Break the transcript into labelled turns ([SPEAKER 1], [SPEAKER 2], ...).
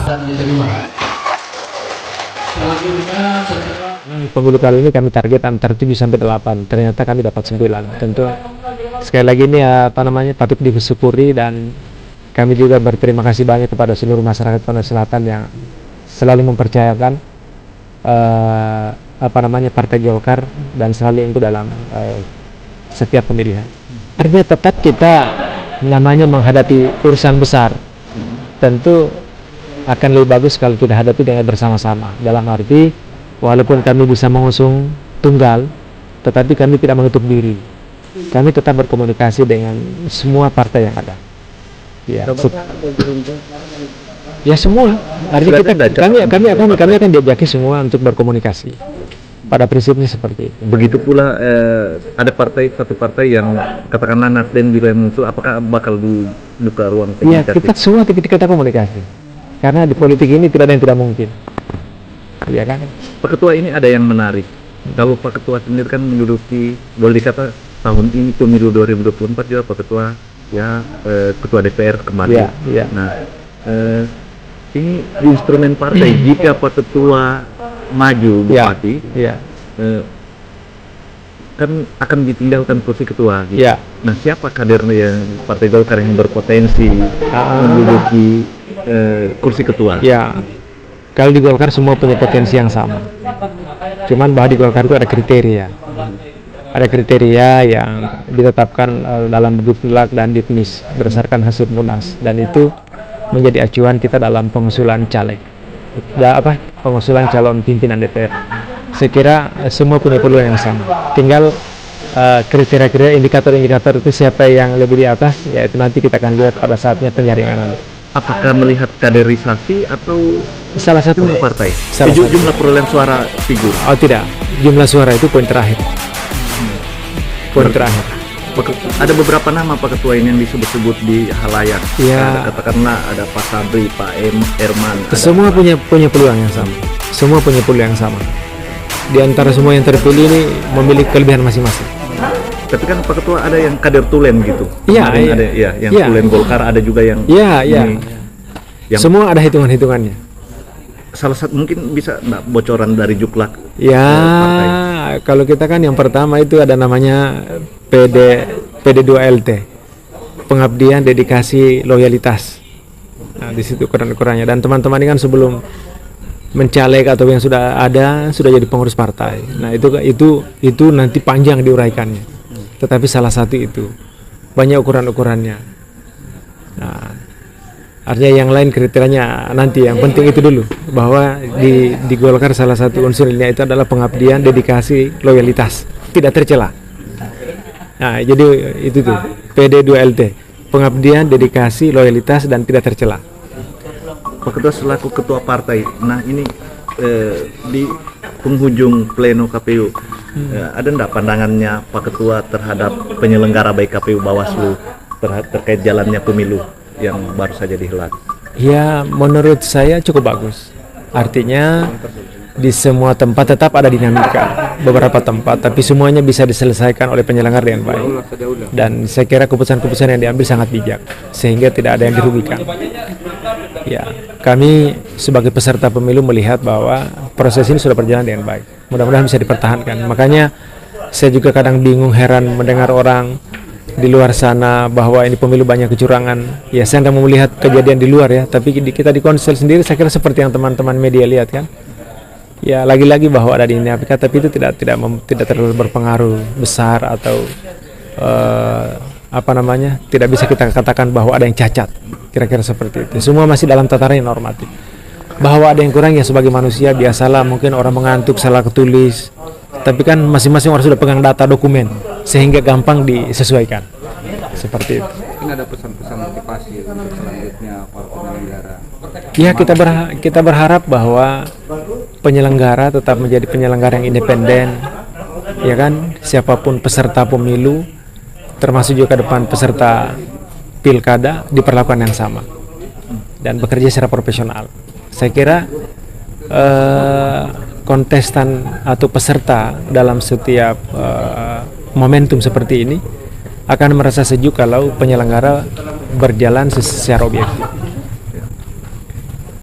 [SPEAKER 1] dan diterima. Selanjutnya setelah
[SPEAKER 2] Pemilu kali ini kami target antara 7 sampai 8. Ternyata kami dapat 9. Tentu sekali lagi ini patut disyukuri, dan kami juga berterima kasih banyak kepada seluruh masyarakat Sulawesi Selatan yang selalu mempercayakan Partai Golkar dan selalu ikut dalam setiap pemilihan. Artinya tetap kita menghadapi urusan besar. Tentu akan lebih bagus kalau kita hadapi dengan bersama-sama. Dalam arti, walaupun kami bisa mengusung tunggal, tetapi kami tidak menutup diri. Kami tetap berkomunikasi dengan semua partai yang ada. Ya semua. Artinya kami akan diajaki semua untuk berkomunikasi. Pada prinsipnya seperti itu.
[SPEAKER 3] Begitu pula ada satu partai yang katakanlah Nasdem bilang itu, apakah bakal dibuka ruang
[SPEAKER 2] komunikasi?
[SPEAKER 3] Ya,
[SPEAKER 2] kita komunikasi. Karena di politik ini tidak ada yang tidak mungkin. Ya kan?
[SPEAKER 3] Pak Ketua, ini ada yang menarik. Kalau Pak Ketua sendiri kan menduduki, boleh dikata tahun ini pemilu 2024 juga Pak Ketua Ketua DPR kemarin.
[SPEAKER 2] Ya.
[SPEAKER 3] Nah, ini instrumen partai jika Pak Ketua maju bupati, kan akan ditinggalkan kursi ketua. Gitu.
[SPEAKER 2] Ya.
[SPEAKER 3] Nah, siapa kader yang Partai Golkar yang berpotensi menduduki kursi ketua?
[SPEAKER 2] Ya, kalau di Golkar semua punya potensi yang sama. Cuman bahwa di Golkar itu ada kriteria. Ada kriteria yang ditetapkan dalam Duklat dan Ditmis berdasarkan hasil Munas, dan itu menjadi acuan kita dalam pengusulan caleg. Pengusulan calon pimpinan DPR. Saya kira semua punya peluang yang sama. Tinggal kriteria-kriteria indikator-indikator itu siapa yang lebih di atas, yaitu nanti kita akan lihat pada saatnya penyaringan.
[SPEAKER 3] Apakah melihat kaderisasi atau
[SPEAKER 2] salah satu
[SPEAKER 3] partai? Jumlah perolehan suara figur?
[SPEAKER 2] Oh tidak, jumlah suara itu poin terakhir. Poin terakhir.
[SPEAKER 3] Ada beberapa nama Pak Ketua ini yang disebut-sebut di halayak.
[SPEAKER 2] Ya.
[SPEAKER 3] Katakanlah ada Pak Sabri, Pak Erman.
[SPEAKER 2] Semua punya peluang yang sama. Semua punya peluang yang sama. Di antara semua yang terpilih ini memiliki kelebihan masing-masing.
[SPEAKER 3] Tapi kan Pak Ketua ada yang kader tulen gitu.
[SPEAKER 2] Iya.
[SPEAKER 3] Ada yang tulen Golkar, ada juga yang.
[SPEAKER 2] Iya. Semua ada hitungan-hitungannya.
[SPEAKER 3] Salah satu mungkin bisa bocoran dari Juklak.
[SPEAKER 2] Ya, kalau kita kan yang pertama itu ada namanya PD2LT, pengabdian, dedikasi, loyalitas. Nah, di situ ukuran-ukurannya. Dan teman-teman ini kan sebelum mencaleg atau yang sudah jadi pengurus partai. Nah, itu nanti panjang diuraikannya. Tetapi salah satu itu banyak ukuran-ukurannya. Nah, artinya yang lain kriterianya nanti, yang penting itu dulu, bahwa di Golkar salah satu unsurnya itu adalah pengabdian, dedikasi, loyalitas, tidak tercela. Nah, jadi itu tuh PD2LT, pengabdian, dedikasi, loyalitas, dan tidak tercela.
[SPEAKER 3] Pak Ketua selaku ketua partai, nah ini di penghujung pleno KPU, ada enggak pandangannya Pak Ketua terhadap penyelenggara baik KPU Bawaslu terkait jalannya pemilu yang baru saja dihelat?
[SPEAKER 2] Ya, menurut saya cukup bagus. Artinya di semua tempat tetap ada dinamika, beberapa tempat, tapi semuanya bisa diselesaikan oleh penyelenggara dengan baik. Dan saya kira keputusan-keputusan yang diambil sangat bijak, sehingga tidak ada yang dirugikan. Ya, kami sebagai peserta pemilu melihat bahwa proses ini sudah berjalan dengan baik. Mudah-mudahan bisa dipertahankan. Makanya saya juga kadang bingung, heran mendengar orang di luar sana bahwa ini pemilu banyak kecurangan. Ya, saya tidak mau melihat kejadian di luar ya, tapi kita di Konsel sendiri saya kira seperti yang teman-teman media lihat kan. Ya, lagi-lagi bahwa ada dinamika, tapi itu tidak terlalu berpengaruh besar atau tidak bisa kita katakan bahwa ada yang cacat. Kira-kira seperti itu. Semua masih dalam tataran yang normatif. Bahwa ada yang kurang ya sebagai manusia biasalah, mungkin orang mengantuk, salah ketulis. Tapi kan masing-masing orang sudah pegang data dokumen sehingga gampang disesuaikan. Seperti itu.
[SPEAKER 4] Mungkin ada pesan-pesan motivasi untuk selanjutnya para penyelenggara.
[SPEAKER 2] Ya, kita berharap bahwa penyelenggara tetap menjadi penyelenggara yang independen. Ya kan, siapapun peserta pemilu, termasuk juga ke depan peserta pilkada, diperlakukan yang sama dan bekerja secara profesional. Saya kira kontestan atau peserta dalam setiap momentum seperti ini akan merasa sejuk kalau penyelenggara berjalan secara objektif.